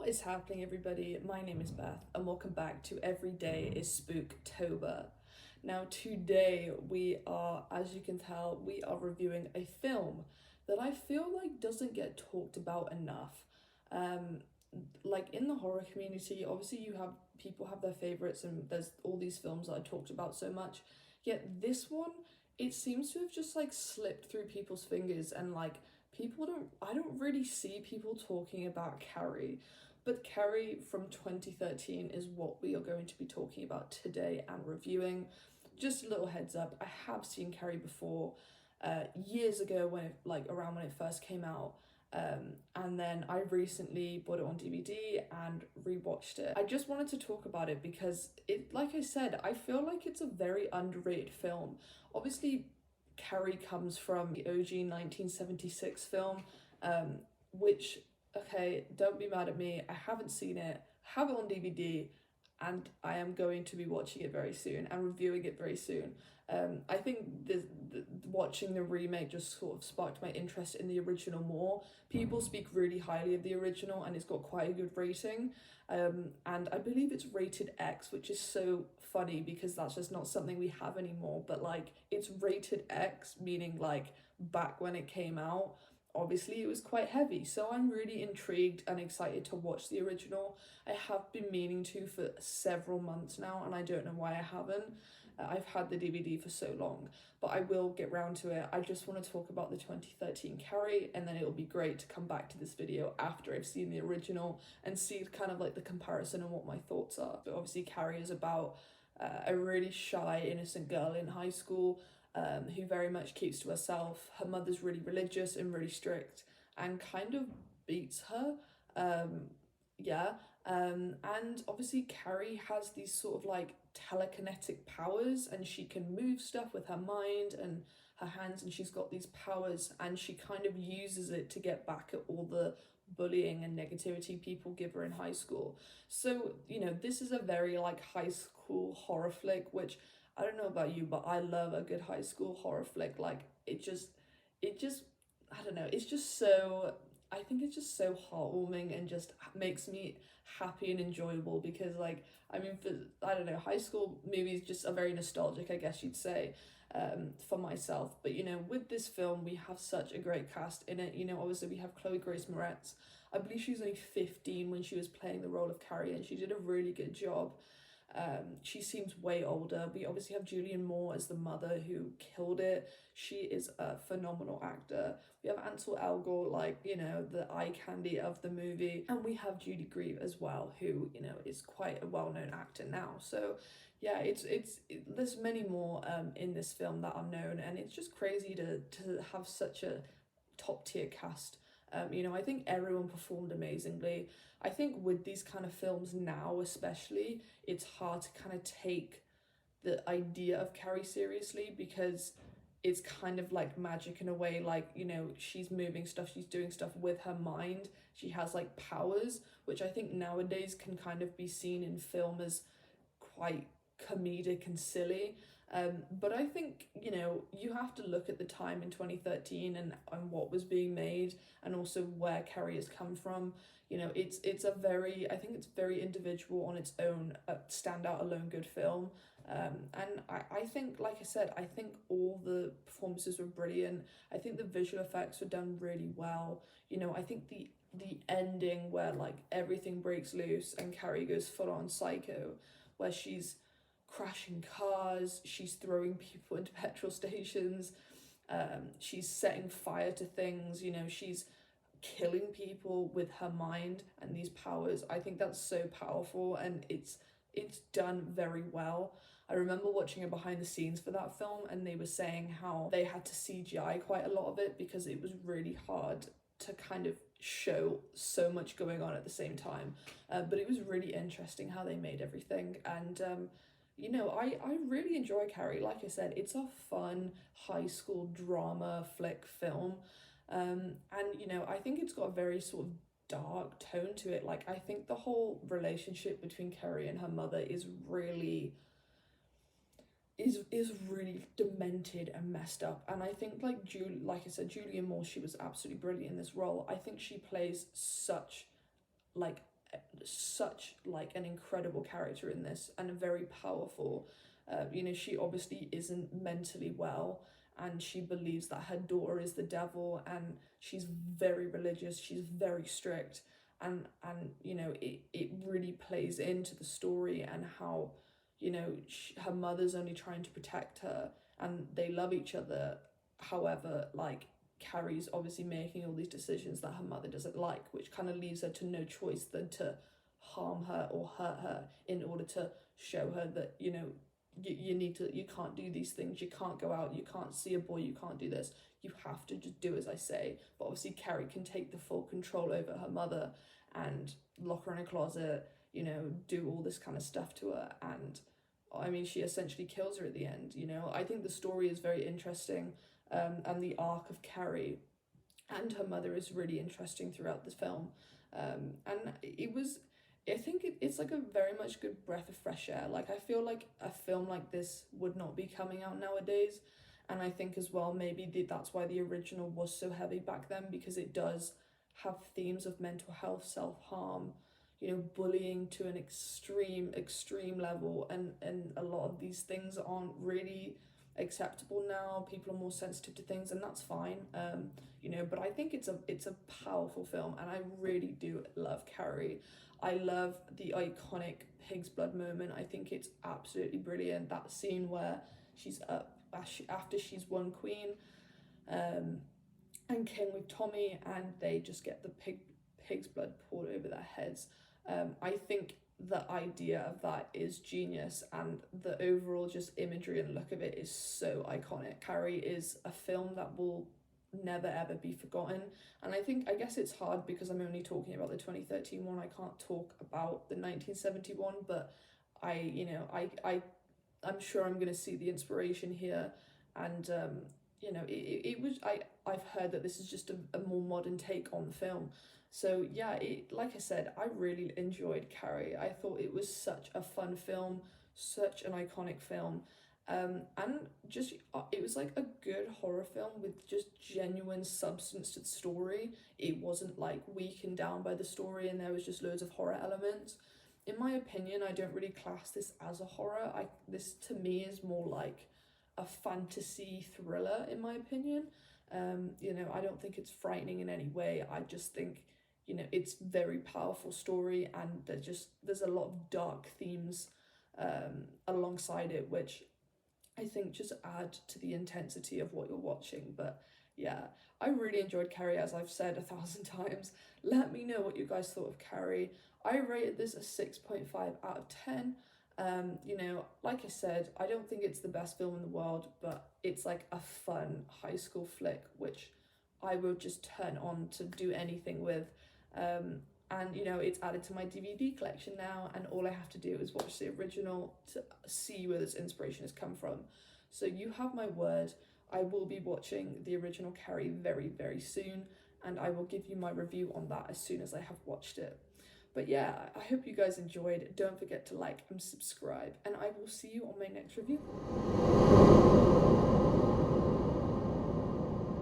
What is happening, everybody? My name is Beth, and welcome back to Every Day is Spooktober. Now, today we are, as you can tell, we are reviewing a film that I feel like doesn't get talked about enough. Um, like in the horror community, obviously you have people have their favorites, and there's all these films that I talked about so much. Yet this one, it seems to have just like slipped through people's fingers, and like I don't really see people talking about Carrie. But Carrie from 2013 is what we are going to be talking about today and reviewing. Just a little heads up, I have seen Carrie before, years ago when it, like around when it first came out. And then I recently bought it on DVD and rewatched it. I just wanted to talk about it because it, like I said, I feel like it's a very underrated film. Obviously, Carrie comes from the OG 1976 film, which, okay, don't be mad at me, I haven't seen it, have it on DVD, and I am going to be watching it very soon and reviewing it very soon. I think watching the remake just sort of sparked my interest in the original more. People speak really highly of the original, and it's got quite a good rating. And I believe it's rated X, which is so funny because that's just not something we have anymore. But like, it's rated X, meaning like back when it came out, obviously it was quite heavy. So I'm really intrigued and excited to watch the original. I have been meaning to for several months now, and I don't know why I haven't. I've had the DVD for so long, but I will get round to it. I just want to talk about the 2013 Carrie, and then it'll be great to come back to this video after I've seen the original and see kind of like the comparison and what my thoughts are. But obviously Carrie is about a really shy, innocent girl in high school, who very much keeps to herself. Her mother's really religious and really strict and kind of beats her. And obviously Carrie has these sort of like telekinetic powers, and she can move stuff with her mind and her hands, and she's got these powers, and she kind of uses it to get back at all the bullying and negativity people give her in high school. So, you know, this is a very like high school horror flick, which I don't know about you, but I love a good high school horror flick. Like it just I don't know, it's just so, I think it's just so heartwarming and just makes me happy and enjoyable because, like, I mean, I don't know, high school movies just are very nostalgic, I guess you'd say, for myself. But, you know, with this film, we have such a great cast in it. You know, obviously we have Chloe Grace Moretz. I believe she was only 15 when she was playing the role of Carrie, and she did a really good job. She seems way older. We obviously have Julianne Moore as the mother, who killed it. She is a phenomenal actor. We have Ansel Elgort, like, you know, the eye candy of the movie. And we have Judy Greer as well, who, you know, is quite a well-known actor now. So yeah, there's many more in this film that are known, and it's just crazy to have such a top tier cast. You know, I think everyone performed amazingly. I think with these kind of films now, especially, it's hard to kind of take the idea of Carrie seriously because it's kind of like magic in a way. Like, you know, she's moving stuff, she's doing stuff with her mind. She has like powers, which I think nowadays can kind of be seen in film as quite comedic and silly. But I think, you know, you have to look at the time in 2013 and what was being made, and also where Carrie has come from. You know, it's a very, I think it's very individual on its own, standout alone good film. And I think, like I said, I think all the performances were brilliant. I think the visual effects were done really well. You know, I think the ending where like everything breaks loose and Carrie goes full on psycho, where she's crashing cars, she's throwing people into petrol stations, she's setting fire to things, you know, she's killing people with her mind and these powers. I think that's so powerful, and it's done very well. I remember watching a behind the scenes for that film, and they were saying how they had to CGI quite a lot of it because it was really hard to kind of show so much going on at the same time. But it was really interesting how they made everything. And you know, I really enjoy Carrie. Like I said, it's a fun high school drama flick film. And, you know, I think it's got a very sort of dark tone to it. Like, I think the whole relationship between Carrie and her mother is really really demented and messed up. And I think like I said, Julianne Moore, she was absolutely brilliant in this role. I think she plays such like such like an incredible character in this, and a very powerful. She obviously isn't mentally well, and she believes that her daughter is the devil, and she's very religious, she's very strict, and it really plays into the story, and how her mother's only trying to protect her, and they love each other. However, like, Carrie's obviously making all these decisions that her mother doesn't like, which kind of leaves her to no choice than to harm her or hurt her in order to show her that you can't do these things, you can't go out, you can't see a boy, you can't do this, you have to just do as I say. But obviously Carrie can take the full control over her mother and lock her in a closet, do all this kind of stuff to her, and I mean, she essentially kills her at the end. I think the story is very interesting, and the arc of Carrie and her mother is really interesting throughout the film. And I think it's like a very much good breath of fresh air. Like, I feel like a film like this would not be coming out nowadays, and I think as well maybe that's why the original was so heavy back then, because it does have themes of mental health, self-harm, bullying to an extreme level, and a lot of these things aren't really acceptable now. People are more sensitive to things, and that's fine. But I think it's a powerful film, and I really do love Carrie. I love the iconic pig's blood moment. I think it's absolutely brilliant. That scene where she's up after she's won Queen, and king with Tommy, and they just get the pig's blood poured over their heads. I think the idea of that is genius, and the overall just imagery and look of it is so iconic. Carrie is a film that will never ever be forgotten, and I guess it's hard because I'm only talking about the 2013 one. I can't talk about the 1971, but I'm sure I'm going to see the inspiration here, and I've heard that this is just a more modern take on the film. So yeah, like I said, I really enjoyed Carrie. I thought it was such a fun film, such an iconic film, and just it was like a good horror film with just genuine substance to the story. It wasn't like weakened down by the story and there was just loads of horror elements. In my opinion, I don't really class this as a horror. This to me is more like a fantasy thriller, in my opinion. I don't think it's frightening in any way. I just think it's very powerful story, and there's a lot of dark themes alongside it, which I think just add to the intensity of what you're watching. But yeah, I really enjoyed Carrie, as I've said 1,000 times. Let me know what you guys thought of Carrie. I rated this a 6.5 out of 10. Like I said, I don't think it's the best film in the world, but it's like a fun high school flick, which I will just turn on to do anything with. And it's added to my DVD collection now, and all I have to do is watch the original to see where this inspiration has come from. So you have my word, I will be watching the original Carrie very, very soon, and I will give you my review on that as soon as I have watched it. But yeah, I hope you guys enjoyed. Don't forget to like and subscribe, and I will see you on my next review.